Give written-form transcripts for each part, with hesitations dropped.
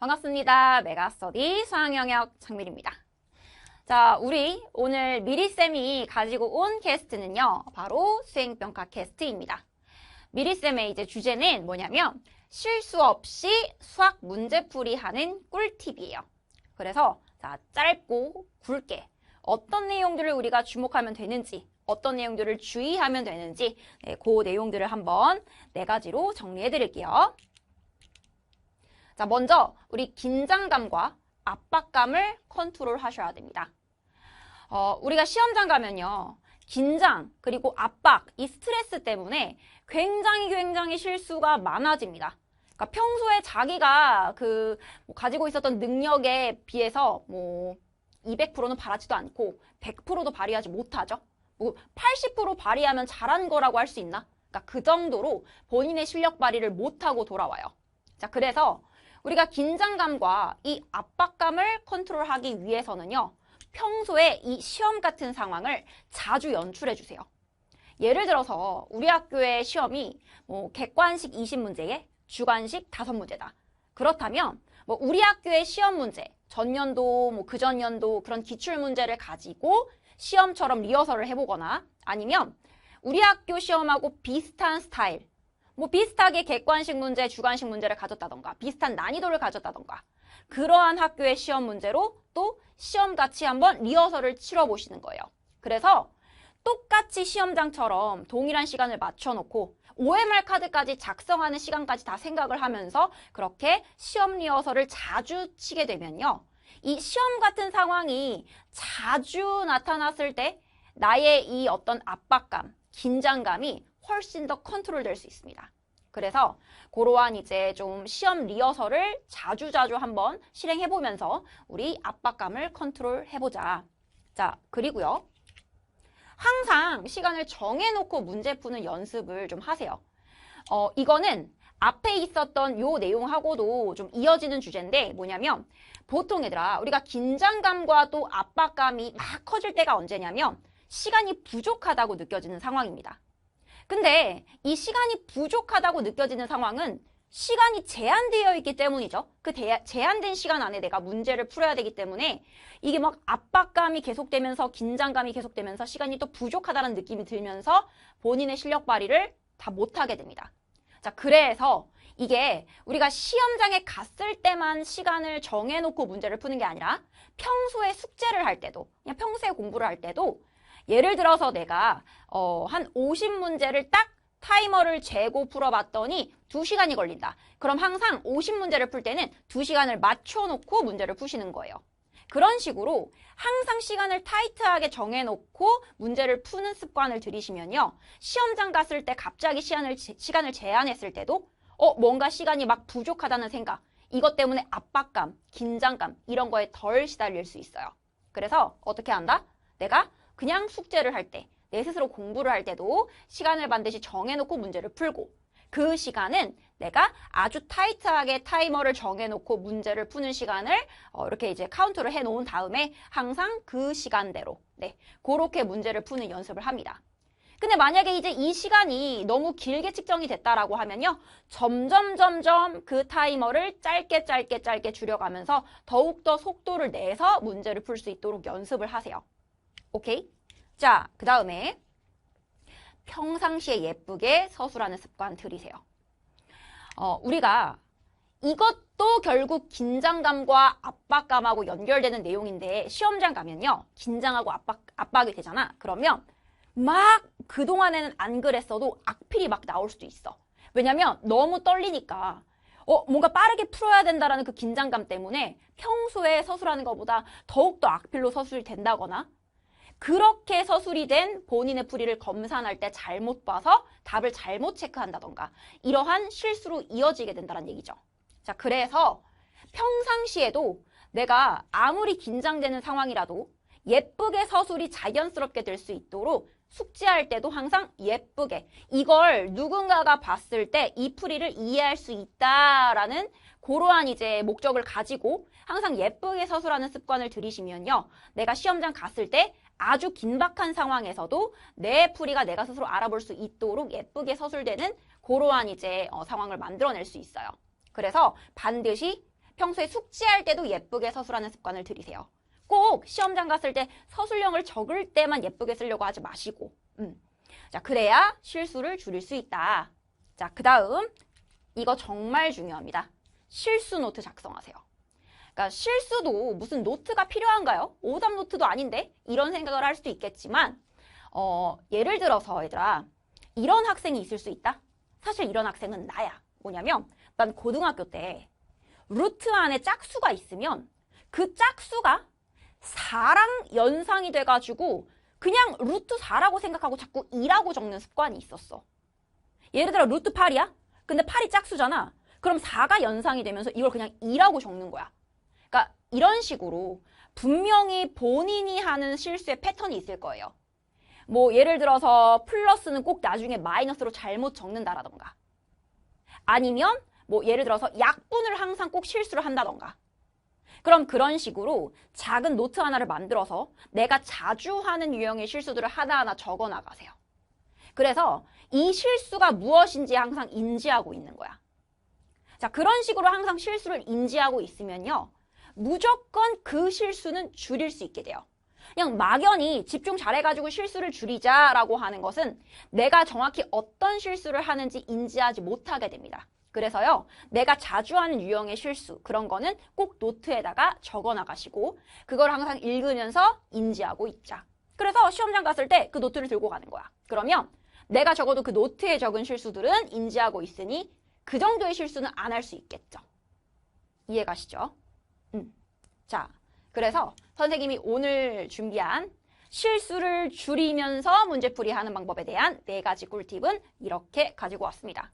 반갑습니다. 메가스터디 수학영역 장밀입니다. 자, 우리 오늘 미리쌤이 가지고 온 캐스트는요, 바로 수행평가 캐스트입니다. 미리쌤의 이제 주제는 뭐냐면 실수 없이 수학 문제풀이 하는 꿀팁이에요. 그래서 자, 짧고 굵게 어떤 내용들을 우리가 주목하면 되는지, 어떤 내용들을 주의하면 되는지, 그 내용들을 한번 4가지로 정리해 드릴게요. 자, 먼저 우리 긴장감과 압박감을 컨트롤 하셔야 됩니다. 우리가 시험장 가면요, 긴장 그리고 압박, 이 스트레스 때문에 굉장히 실수가 많아집니다. 그러니까 평소에 자기가 가지고 있었던 능력에 비해서 200%는 바라지도 않고 100%도 발휘하지 못하죠. 80% 발휘하면 잘한 거라고 할 수 있나? 그러니까 그 정도로 본인의 실력 발휘를 못하고 돌아와요. 자, 그래서 우리가 긴장감과 이 압박감을 컨트롤하기 위해서는요, 평소에 이 시험 같은 상황을 자주 연출해 주세요. 예를 들어서 우리 학교의 시험이 객관식 20문제에 주관식 5문제다. 그렇다면 우리 학교의 시험 문제, 전년도, 그전년도 그런 기출문제를 가지고 시험처럼 리허설을 해보거나 아니면 우리 학교 시험하고 비슷한 스타일, 비슷하게 객관식 문제, 주관식 문제를 가졌다던가 비슷한 난이도를 가졌다던가 그러한 학교의 시험 문제로 또 시험같이 한번 리허설을 치러보시는 거예요. 그래서 똑같이 시험장처럼 동일한 시간을 맞춰놓고 OMR 카드까지 작성하는 시간까지 다 생각을 하면서 그렇게 시험 리허설을 자주 치게 되면요, 이 시험 같은 상황이 자주 나타났을 때 나의 이 어떤 압박감, 긴장감이 훨씬 더 컨트롤 될 수 있습니다. 그래서 그러한 이제 좀 시험 리허설을 자주 한번 실행해보면서 우리 압박감을 컨트롤 해보자. 자, 그리고요, 항상 시간을 정해놓고 문제 푸는 연습을 좀 하세요. 이거는 앞에 있었던 요 내용하고도 좀 이어지는 주제인데 뭐냐면, 보통 얘들아, 우리가 긴장감과 또 압박감이 막 커질 때가 언제냐면 시간이 부족하다고 느껴지는 상황입니다. 근데 이 시간이 부족하다고 느껴지는 상황은 시간이 제한되어 있기 때문이죠. 그 제한된 시간 안에 내가 문제를 풀어야 되기 때문에 이게 막 압박감이 계속되면서 긴장감이 계속되면서 시간이 또 부족하다는 느낌이 들면서 본인의 실력 발휘를 다 못하게 됩니다. 자, 그래서 이게 우리가 시험장에 갔을 때만 시간을 정해놓고 문제를 푸는 게 아니라 평소에 숙제를 할 때도, 그냥 평소에 공부를 할 때도 예를 들어서 내가 한 50문제를 딱 타이머를 재고 풀어봤더니 2시간이 걸린다. 그럼 항상 50문제를 풀 때는 2시간을 맞춰놓고 문제를 푸시는 거예요. 그런 식으로 항상 시간을 타이트하게 정해놓고 문제를 푸는 습관을 들이시면요, 시험장 갔을 때 갑자기 시간을 제한했을 때도 뭔가 시간이 막 부족하다는 생각, 이것 때문에 압박감, 긴장감 이런 거에 덜 시달릴 수 있어요. 그래서 어떻게 한다? 내가 그냥 숙제를 할 때, 내 스스로 공부를 할 때도 시간을 반드시 정해놓고 문제를 풀고, 그 시간은 내가 아주 타이트하게 타이머를 정해놓고 문제를 푸는 시간을 이렇게 이제 카운트를 해놓은 다음에 항상 그 시간대로 그렇게 문제를 푸는 연습을 합니다. 근데 만약에 이제 이 시간이 너무 길게 측정이 됐다라고 하면요, 점점 그 타이머를 짧게 줄여가면서 더욱더 속도를 내서 문제를 풀 수 있도록 연습을 하세요. 오케이? 자, 그 다음에 평상시에 예쁘게 서술하는 습관 들이세요. 우리가 이것도 결국 긴장감과 압박감하고 연결되는 내용인데 시험장 가면요, 긴장하고 압박이 되잖아. 그러면 막 그동안에는 안 그랬어도 악필이 막 나올 수도 있어. 왜냐면 너무 떨리니까 뭔가 빠르게 풀어야 된다라는 그 긴장감 때문에 평소에 서술하는 것보다 더욱더 악필로 서술이 된다거나, 그렇게 서술이 된 본인의 풀이를 검산할 때 잘못 봐서 답을 잘못 체크한다던가 이러한 실수로 이어지게 된다는 얘기죠. 자, 그래서 평상시에도 내가 아무리 긴장되는 상황이라도 예쁘게 서술이 자연스럽게 될 수 있도록 숙제할 때도 항상 예쁘게, 이걸 누군가가 봤을 때 이 풀이를 이해할 수 있다라는 그러한 이제 목적을 가지고 항상 예쁘게 서술하는 습관을 들이시면요, 내가 시험장 갔을 때 아주 긴박한 상황에서도 내 풀이가 내가 스스로 알아볼 수 있도록 예쁘게 서술되는 그러한 이제 상황을 만들어낼 수 있어요. 그래서 반드시 평소에 숙지할 때도 예쁘게 서술하는 습관을 들이세요. 꼭 시험장 갔을 때 서술형을 적을 때만 예쁘게 쓰려고 하지 마시고. 자, 그래야 실수를 줄일 수 있다. 자, 그 다음 이거 정말 중요합니다. 실수 노트 작성하세요. 그러니까 실수도 무슨 노트가 필요한가요? 오답 노트도 아닌데? 이런 생각을 할 수도 있겠지만 예를 들어서 얘들아, 이런 학생이 있을 수 있다? 사실 이런 학생은 나야. 뭐냐면 난 고등학교 때 루트 안에 짝수가 있으면 그 짝수가 4랑 연상이 돼가지고 그냥 루트 4라고 생각하고 자꾸 2라고 적는 습관이 있었어. 예를 들어 루트 8이야? 근데 8이 짝수잖아. 그럼 4가 연상이 되면서 이걸 그냥 2라고 적는 거야. 그러니까 이런 식으로 분명히 본인이 하는 실수의 패턴이 있을 거예요. 뭐 예를 들어서 플러스는 꼭 나중에 마이너스로 잘못 적는다라던가, 아니면 뭐 예를 들어서 약분을 항상 꼭 실수를 한다던가. 그럼 그런 식으로 작은 노트 하나를 만들어서 내가 자주 하는 유형의 실수들을 하나하나 적어 나가세요. 그래서 이 실수가 무엇인지 항상 인지하고 있는 거야. 자, 그런 식으로 항상 실수를 인지하고 있으면요, 무조건 그 실수는 줄일 수 있게 돼요. 그냥 막연히 집중 잘해가지고 실수를 줄이자라고 하는 것은 내가 정확히 어떤 실수를 하는지 인지하지 못하게 됩니다. 그래서요, 내가 자주 하는 유형의 실수, 그런 거는 꼭 노트에다가 적어 나가시고 그걸 항상 읽으면서 인지하고 있자. 그래서 시험장 갔을 때 그 노트를 들고 가는 거야. 그러면 내가 적어도 그 노트에 적은 실수들은 인지하고 있으니 그 정도의 실수는 안 할 수 있겠죠. 이해가시죠? 자, 그래서 선생님이 오늘 준비한 실수를 줄이면서 문제풀이 하는 방법에 대한 4가지 꿀팁은 이렇게 가지고 왔습니다.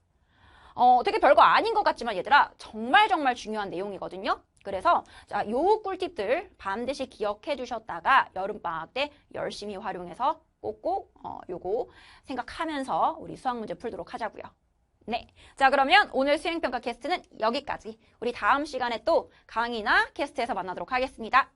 되게 별거 아닌 것 같지만 얘들아, 정말 중요한 내용이거든요. 그래서 자, 요 꿀팁들 반드시 기억해 두셨다가 여름방학 때 열심히 활용해서 꼭꼭 요거 생각하면서 우리 수학 문제 풀도록 하자고요. 네, 자 그러면 오늘 수행평가 캐스트는 여기까지. 우리 다음 시간에 또 강의나 캐스트에서 만나도록 하겠습니다.